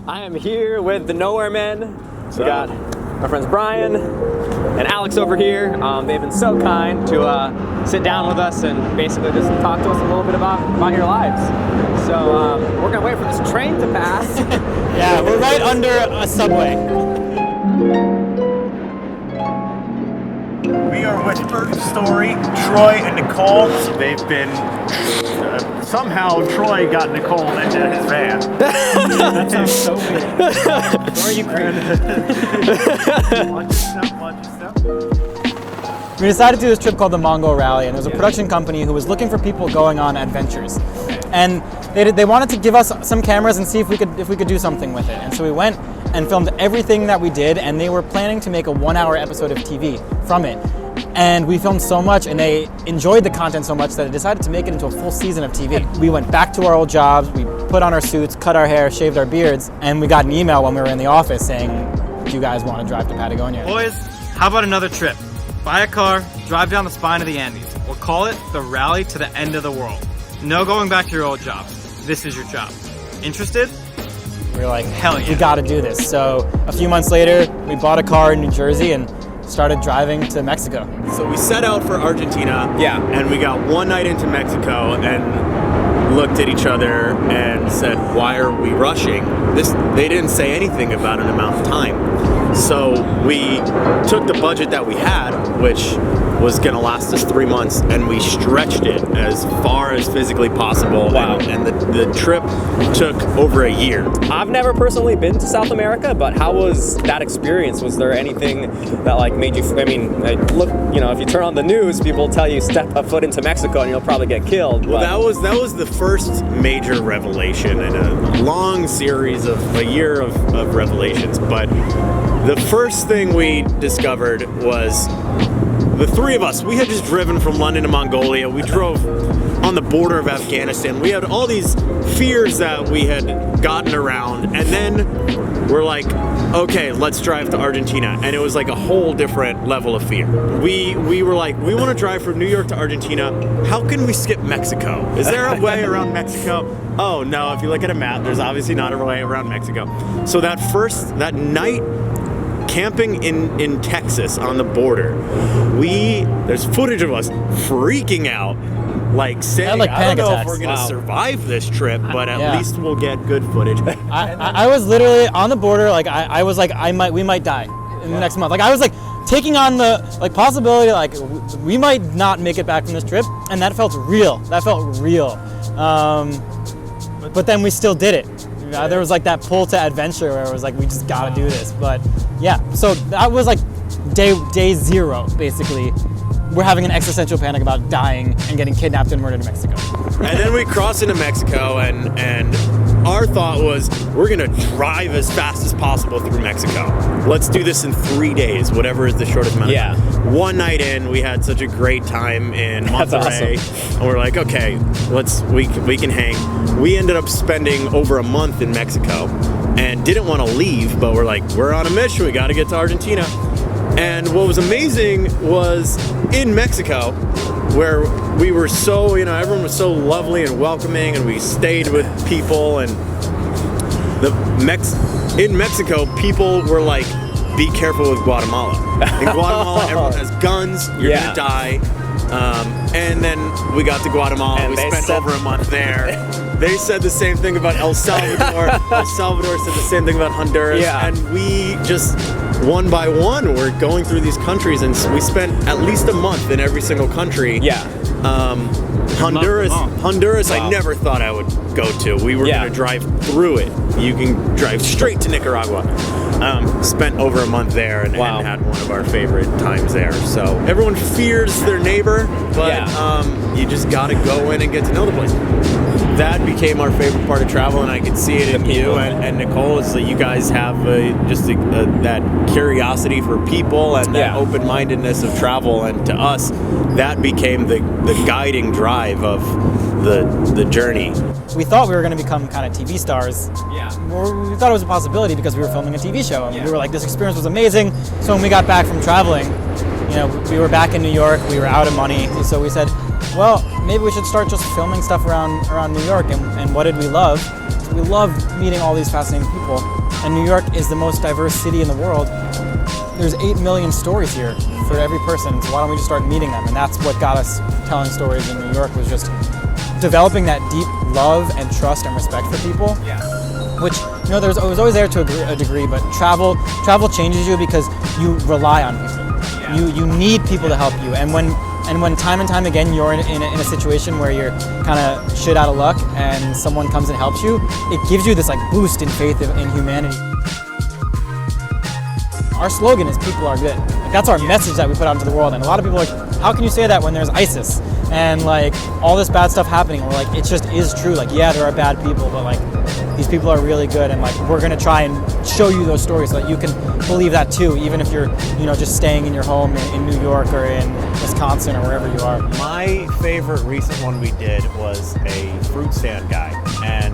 I am here with the Nowhere Men. So we got our friends Brian and Alex over here. They've been so kind to sit down with us and basically just talk to us a little bit about your lives. So we're gonna wait for this train to pass. Yeah, we're right under a subway. We are with Earth Story, Troy and Nicole. They've been, somehow Troy got Nicole into his van. That sounds so weird. Where are you creating? Watch yourself. We decided to do this trip called the Mongol Rally, and there was a production company who was looking for people going on adventures. And they wanted to give us some cameras and see if we could do something with it. And so we went and filmed everything that we did, and they were planning to make a 1-hour episode of TV from it. And we filmed so much, and they enjoyed the content so much that they decided to make it into a full season of TV. We went back to our old jobs, we put on our suits, cut our hair, shaved our beards, and we got an email when we were in the office saying, do you guys want to drive to Patagonia? Boys, how about another trip? Buy a car, drive down the spine of the Andes. We'll call it the Rally to the End of the World. No going back to your old job. This is your job. Interested? We were like, hell yeah. We gotta do this. So a few months later, we bought a car in New Jersey and started driving to Mexico. So we set out for Argentina. Yeah. And we got one night into Mexico and looked at each other and said, why are we rushing? They didn't say anything about an amount of time. So we took the budget that we had, which was gonna last us 3 months, and we stretched it as far as physically possible. Wow. And the trip took over a year. I've never personally been to South America, but how was that experience? Was there anything that like made you? I mean, look, if you turn on the news, people tell you step a foot into Mexico and you'll probably get killed. Well, that was the first major revelation in a long series of a year of revelations. But the first thing we discovered was the three of us. We had just driven from London to Mongolia. We drove on the border of Afghanistan. We had all these fears that we had gotten around, and then we're like, okay, let's drive to Argentina. And it was like a whole different level of fear. We were like, we want to drive from New York to Argentina. How can we skip Mexico? Is there a way around Mexico? Oh no, if you look at a map, there's obviously not a way around Mexico. So that night, camping in Texas on the border, there's footage of us freaking out, like saying, like I don't know panic if we're gonna attacks. survive this trip, but at Yeah. least we'll get good footage. I was literally on the border, like I was like, we might die in the next month. Like I was like taking on the possibility, like we might not make it back from this trip, and that felt real. But then we still did it. There was like that pull to adventure where it was like, we just gotta do this. But yeah, so that was like day zero, basically. We're having an existential panic about dying and getting kidnapped and murdered in Mexico. And then we crossed into Mexico, and our thought was, we're gonna drive as fast as possible through Mexico. Let's do this in 3 days, whatever is the shortest amount of time. One night in, we had such a great time in Monterrey, awesome. and we're like, okay, we can hang. We ended up spending over a month in Mexico and didn't want to leave, but we're like, we're on a mission, we gotta get to Argentina. And what was amazing was in Mexico, where we were so, everyone was so lovely and welcoming, and we stayed with people, and in Mexico, people were like, be careful with Guatemala. In Guatemala, everyone has guns, you're gonna die. And then we got to Guatemala, and we spent over a month there. They said the same thing about El Salvador. El Salvador said the same thing about Honduras. Yeah. And we just, one by one, we're going through these countries, and we spent at least a month in every single country. Yeah. Honduras, Wow. I never thought I would go to. We were gonna drive through it. You can drive straight to Nicaragua. Spent over a month there and had one of our favorite times there. So everyone fears their neighbor, but you just gotta go in and get to know the place. That became our favorite part of travel, and I could see it in you and Nicole. Is that you guys have that curiosity for people and that open-mindedness of travel, and to us, that became the guiding drive of the journey. We thought we were going to become kind of TV stars. Yeah. We thought it was a possibility because we were filming a TV show, and we were like, this experience was amazing. So when we got back from traveling, we were back in New York, we were out of money, so we said, well, maybe we should start just filming stuff around New York. And what did we love? we love meeting all these fascinating people. And New York is the most diverse city in the world. There's 8 million stories here for every person, so why don't we just start meeting them? And that's what got us telling stories in New York, was just developing that deep love and trust and respect for people. Yeah. Which, you know, it was always there to a degree, but travel changes you because you rely on people. Yeah. You need people to help you, and when time and time again you're in a situation where you're kind of shit out of luck and someone comes and helps you, it gives you this like boost in faith in humanity. Our slogan is "People are good." Like, that's our message that we put out into the world, and a lot of people are like, how can you say that when there's ISIS and like all this bad stuff happening? And we're like, it just is true. Like, yeah, there are bad people, but like these people are really good, and like we're gonna try and show you those stories so that you can believe that too, even if you're, you know, just staying in your home in New York or in Wisconsin or wherever you are. My favorite recent one we did was a fruit stand guy, and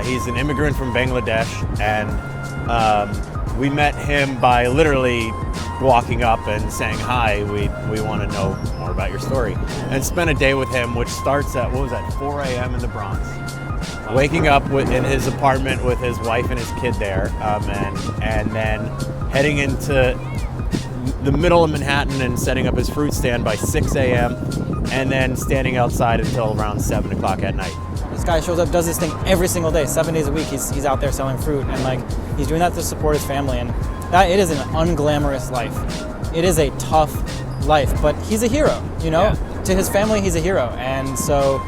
he's an immigrant from Bangladesh, and we met him by literally walking up and saying, hi, we want to know more about your story, and spent a day with him, which starts at, 4 a.m. in the Bronx. Waking up in his apartment with his wife and his kid there, and then heading into the middle of Manhattan and setting up his fruit stand by 6 a.m. and then standing outside until around 7 o'clock at night. This guy shows up, does this thing every single day, 7 days a week. He's out there selling fruit, and like he's doing that to support his family. And that, it is an unglamorous life. It is a tough life, but he's a hero. You know, Yeah. To his family, he's a hero. And so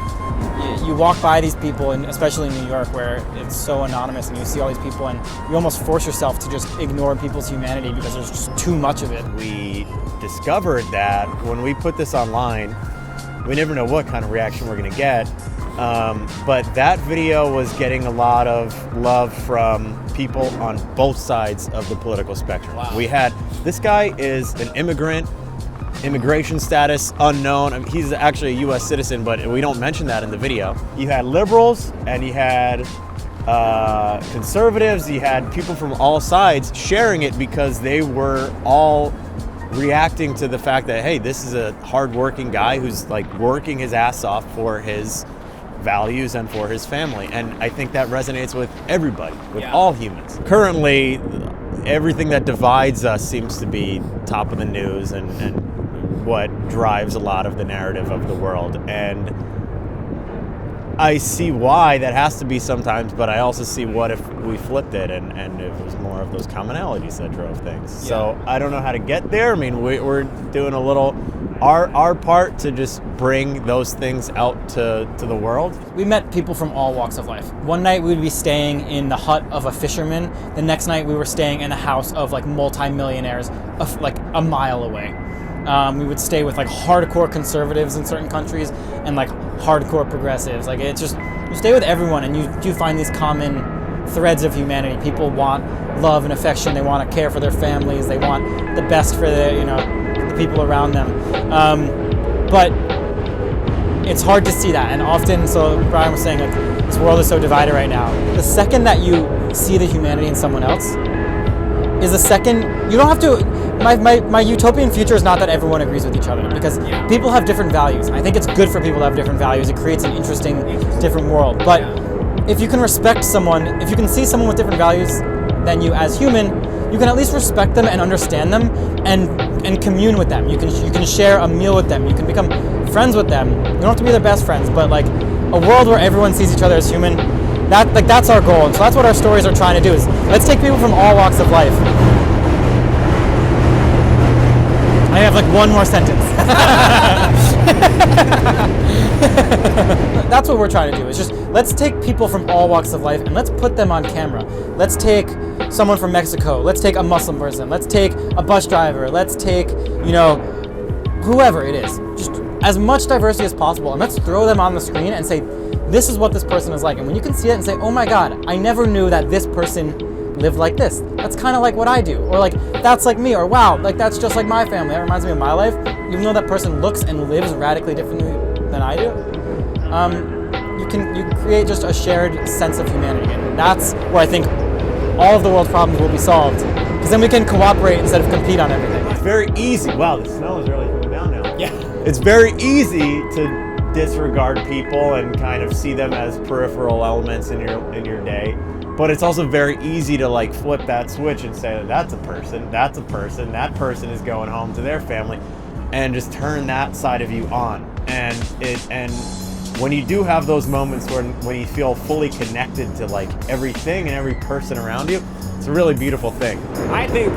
you walk by these people, and especially in New York, where it's so anonymous, and you see all these people, and you almost force yourself to just ignore people's humanity because there's just too much of it. We discovered that when we put this online, we never know what kind of reaction we're going to get, but that video was getting a lot of love from people on both sides of the political spectrum. Wow. We had, this guy is an immigrant, immigration status unknown. I mean, he's actually a U.S. citizen, but we don't mention that in the video. You had liberals, and you had conservatives, you had people from all sides sharing it because they were all reacting to the fact that, hey, this is a hardworking guy who's like working his ass off for his values and for his family. And I think that resonates with everybody, with all humans. Currently, everything that divides us seems to be top of the news and what drives a lot of the narrative of the world. And I see why that has to be sometimes, but I also see what if we flipped it and it was more of those commonalities that drove things. Yeah. So I don't know how to get there. I mean, we're doing a little, our part to just bring those things out to the world. We met people from all walks of life. One night we would be staying in the hut of a fisherman. The next night we were staying in a house of like multi-millionaires like a mile away. We would stay with like hardcore conservatives in certain countries and like hardcore progressives. Like it's just, you stay with everyone and you find these common threads of humanity. People want love and affection. They want to care for their families. They want the best for the people around them. But it's hard to see that, and often, so Brian was saying, like, this world is so divided right now. The second that you see the humanity in someone else is the second, you don't have to, my utopian future is not that everyone agrees with each other, because people have different values. I think it's good for people to have different values. It creates an interesting, different world. But if you can respect someone, if you can see someone with different values than you as human, you can at least respect them and understand them and commune with them. You can share a meal with them. You can become friends with them. You don't have to be their best friends, but like a world where everyone sees each other as human, that's our goal. And so that's what our stories are trying to do, is let's take people from all walks of life. I have like one more sentence. That's what we're trying to do, is just let's take people from all walks of life and let's put them on camera. Let's take someone from Mexico, let's take a Muslim person, let's take a bus driver, let's take, whoever it is. Just as much diversity as possible, and let's throw them on the screen and say, this is what this person is like. And when you can see it and say, oh my God, I never knew that this person lived like this. That's kind of like what I do. Or like, that's like me. Or wow, like that's just like my family. That reminds me of my life. Even though that person looks and lives radically differently than I do, you create just a shared sense of humanity. And that's where I think all of the world's problems will be solved. Because then we can cooperate instead of compete on everything. It's very easy. Wow, the snow is really coming down now. Yeah. It's very easy to disregard people and kind of see them as peripheral elements in your day. But it's also very easy to like flip that switch and say that's a person, that person is going home to their family, and just turn that side of you on. And when you do have those moments when you feel fully connected to like everything and every person around you, it's a really beautiful thing. I think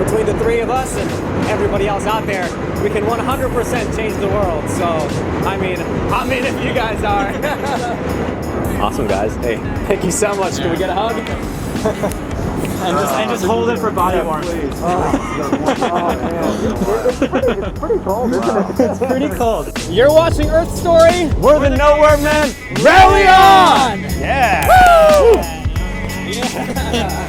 between the three of us and everybody else out there, we can 100% change the world. So, I mean, if you guys are. Awesome, guys. Hey, thank you so much. Can we get a hug? and just hold it for body warmth. It's pretty cold, isn't it? It's pretty cold. You're watching Earth Story. We're the Nowhere Men. Rally on! Yeah! Yeah!